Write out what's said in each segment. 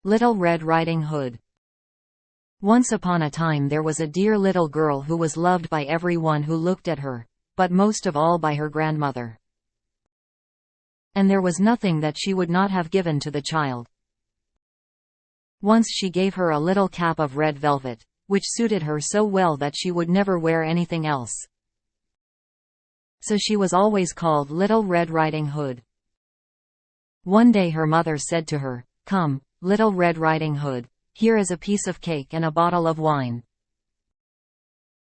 Little Red Riding Hood. Once upon a time there was a dear little girl who was loved by everyone who looked at her, but most of all by her grandmother. And there was nothing that she would not have given to the child. Once she gave her a little cap of red velvet, which suited her so well that she would never wear anything else. So she was always called Little Red Riding Hood. One day her mother said to her, "Come, Little Red Riding Hood, here is a piece of cake and a bottle of wine.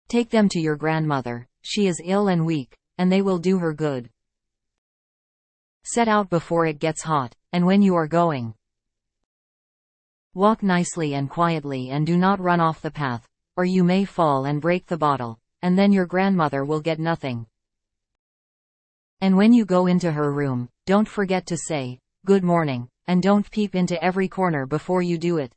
Take them to your grandmother, she is ill and weak, and they will do her good. Set out before it gets hot, and when you are going, walk nicely and quietly and do not run off the path, or you may fall and break the bottle, and then your grandmother will get nothing. And when you go into her room, don't forget to say, 'Good morning,' and don't peep into every corner before you do it."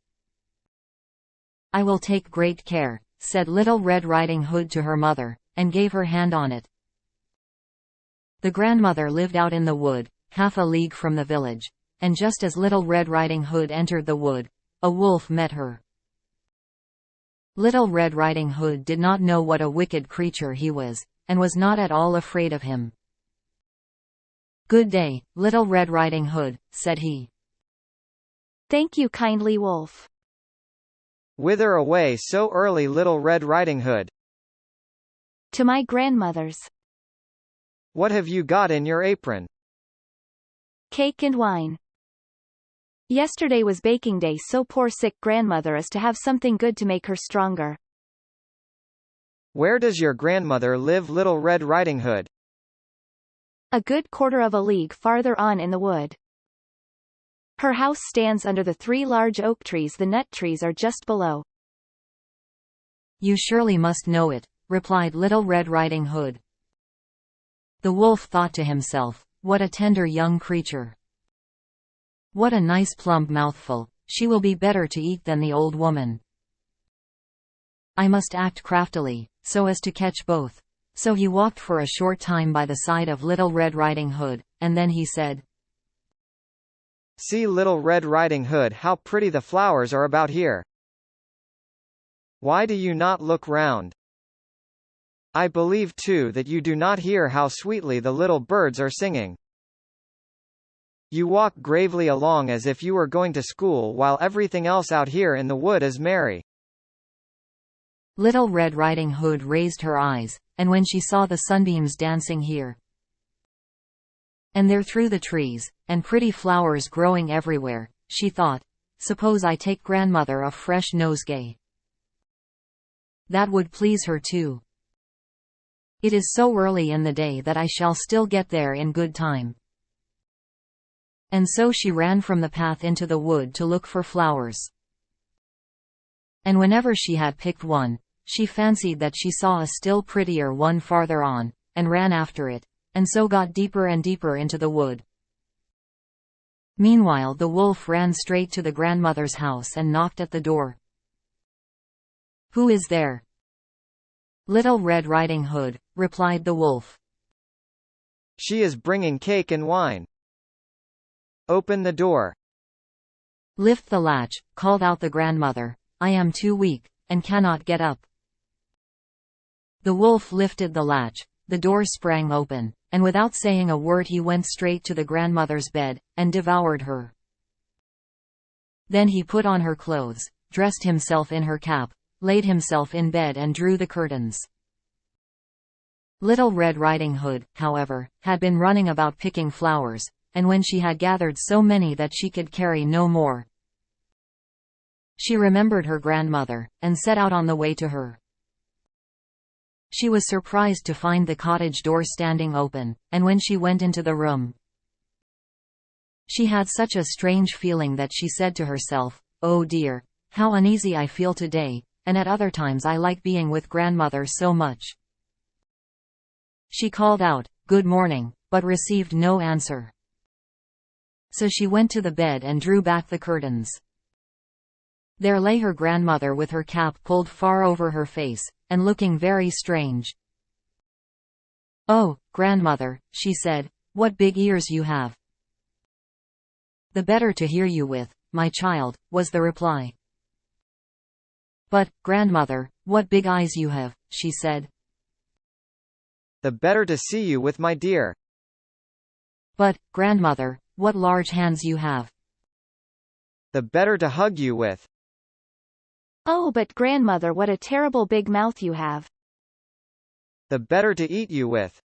"I will take great care," said Little Red Riding Hood to her mother, and gave her hand on it. The grandmother lived out in the wood, half a league from the village, and just as Little Red Riding Hood entered the wood, a wolf met her. Little Red Riding Hood did not know what a wicked creature he was, and was not at all afraid of him. "Good day, Little Red Riding Hood," said he. "Thank you kindly, wolf." "Whither away so early, Little Red Riding Hood?" "To my grandmother's." "What have you got in your apron?" "Cake and wine. Yesterday was baking day, so poor sick grandmother is to have something good to make her stronger." "Where does your grandmother live, Little Red Riding Hood?" "A good quarter of a league farther on in the wood. Her house stands under the 3 large oak trees, the nut trees are just below." "You surely must know it," replied Little Red Riding Hood. The wolf thought to himself, "What a tender young creature! What a nice plump mouthful, she will be better to eat than the old woman. I must act craftily, so as to catch both." So he walked for a short time by the side of Little Red Riding Hood, and then he said, "See, Little Red Riding Hood, how pretty the flowers are about here. Why do you not look round? I believe too that you do not hear how sweetly the little birds are singing. You walk gravely along as if you were going to school, while everything else out here in the wood is merry." Little Red Riding Hood raised her eyes, and when she saw the sunbeams dancing here and there through the trees, and pretty flowers growing everywhere, she thought, "Suppose I take grandmother a fresh nosegay? That would please her too. It is so early in the day that I shall still get there in good time." And so she ran from the path into the wood to look for flowers. And whenever she had picked one, she fancied that she saw a still prettier one farther on, and ran after it, and so got deeper and deeper into the wood. Meanwhile the wolf ran straight to the grandmother's house and knocked at the door. "Who is there?" "Little Red Riding Hood," replied the wolf. "She is bringing cake and wine. Open the door." "Lift the latch," called out the grandmother. "I am too weak, and cannot get up." The wolf lifted the latch, the door sprang open, and without saying a word he went straight to the grandmother's bed, and devoured her. Then he put on her clothes, dressed himself in her cap, laid himself in bed and drew the curtains. Little Red Riding Hood, however, had been running about picking flowers, and when she had gathered so many that she could carry no more, she remembered her grandmother, and set out on the way to her. She was surprised to find the cottage door standing open, and when she went into the room, she had such a strange feeling that she said to herself, "Oh dear, how uneasy I feel today, and at other times I like being with grandmother so much." She called out, "Good morning," but received no answer. So she went to the bed and drew back the curtains. There lay her grandmother with her cap pulled far over her face, and looking very strange. "Oh, grandmother," she said, "what big ears you have! The better to hear you with, my child," was the reply. "But, grandmother, what big eyes you have," she said. "The better to see you with, my dear." "But, grandmother, what large hands you have." "The better to hug you with." "Oh, but grandmother, what a terrible big mouth you have." "The better to eat you with."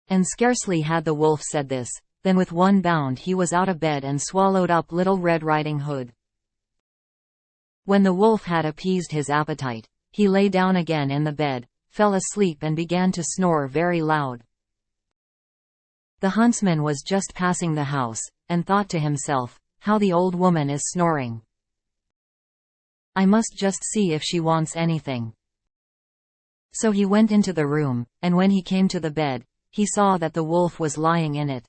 And scarcely had the wolf said this, than with one bound he was out of bed and swallowed up Little Red Riding Hood. When the wolf had appeased his appetite, he lay down again in the bed, fell asleep and began to snore very loud. The huntsman was just passing the house, and thought to himself, "How the old woman is snoring. I must just see if she wants anything." So he went into the room, and when he came to the bed, he saw that the wolf was lying in it.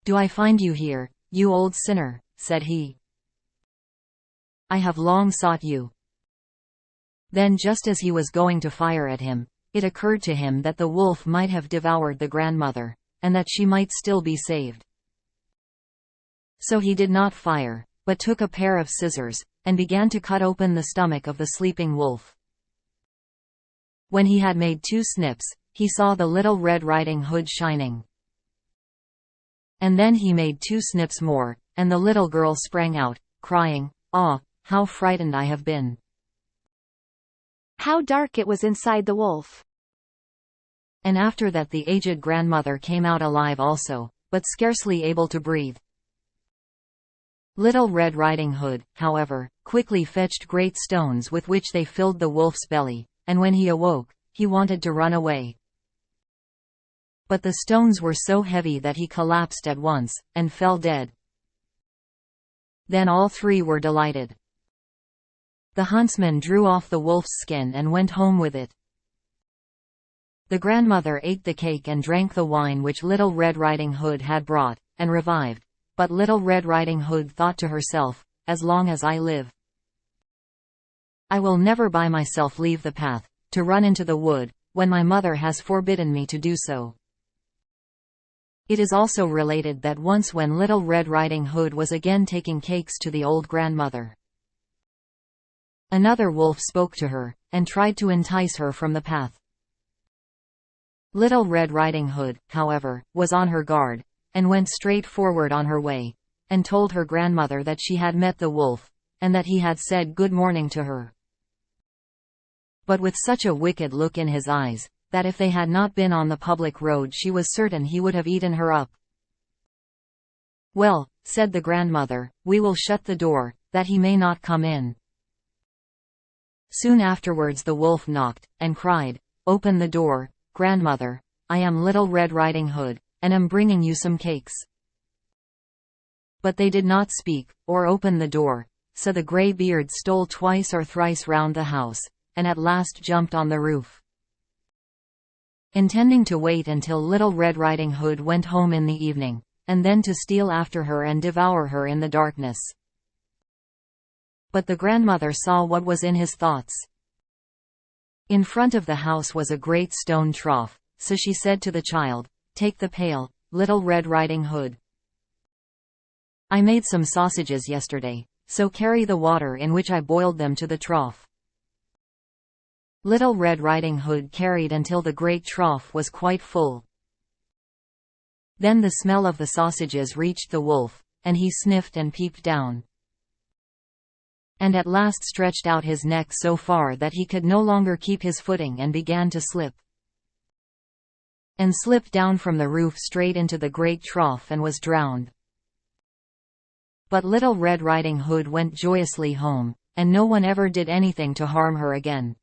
"Do I find you here, you old sinner?" said he. "I have long sought you." Then just as he was going to fire at him, it occurred to him that the wolf might have devoured the grandmother, and that she might still be saved. So he did not fire, but took a pair of scissors, and began to cut open the stomach of the sleeping wolf. When he had made 2 snips, he saw the Little Red Riding Hood shining. And then he made 2 snips more, and the little girl sprang out, crying, "Ah, how frightened I have been!" How dark it was inside the wolf. And after that the aged grandmother came out alive also, but scarcely able to breathe. Little Red Riding Hood, however, quickly fetched great stones with which they filled the wolf's belly, and when he awoke, he wanted to run away. But the stones were so heavy that he collapsed at once, and fell dead. Then all 3 were delighted. The huntsman drew off the wolf's skin and went home with it. The grandmother ate the cake and drank the wine which Little Red Riding Hood had brought, and revived. But Little Red Riding Hood thought to herself, "As long as I live, I will never by myself leave the path, to run into the wood, when my mother has forbidden me to do so." It is also related that once when Little Red Riding Hood was again taking cakes to the old grandmother, another wolf spoke to her, and tried to entice her from the path. Little Red Riding Hood, however, was on her guard, and went straight forward on her way, and told her grandmother that she had met the wolf, and that he had said good morning to her. But with such a wicked look in his eyes, that if they had not been on the public road she was certain he would have eaten her up. "Well," said the grandmother, "we will shut the door, that he may not come in." Soon afterwards the wolf knocked, and cried, "Open the door, grandmother, I am Little Red Riding Hood, and am bringing you some cakes." But they did not speak, or open the door, so the grey beard stole twice or thrice round the house, and at last jumped on the roof. Intending to wait until Little Red Riding Hood went home in the evening, and then to steal after her and devour her in the darkness. But the grandmother saw what was in his thoughts. In front of the house was a great stone trough, so she said to the child, "Take the pail, Little Red Riding Hood. I made some sausages yesterday, so carry the water in which I boiled them to the trough." Little Red Riding Hood carried until the great trough was quite full. Then the smell of the sausages reached the wolf, and he sniffed and peeped down, and at last stretched out his neck so far that he could no longer keep his footing and began to slip, and slipped down from the roof straight into the great trough and was drowned. But Little Red Riding Hood went joyously home, and no one ever did anything to harm her again.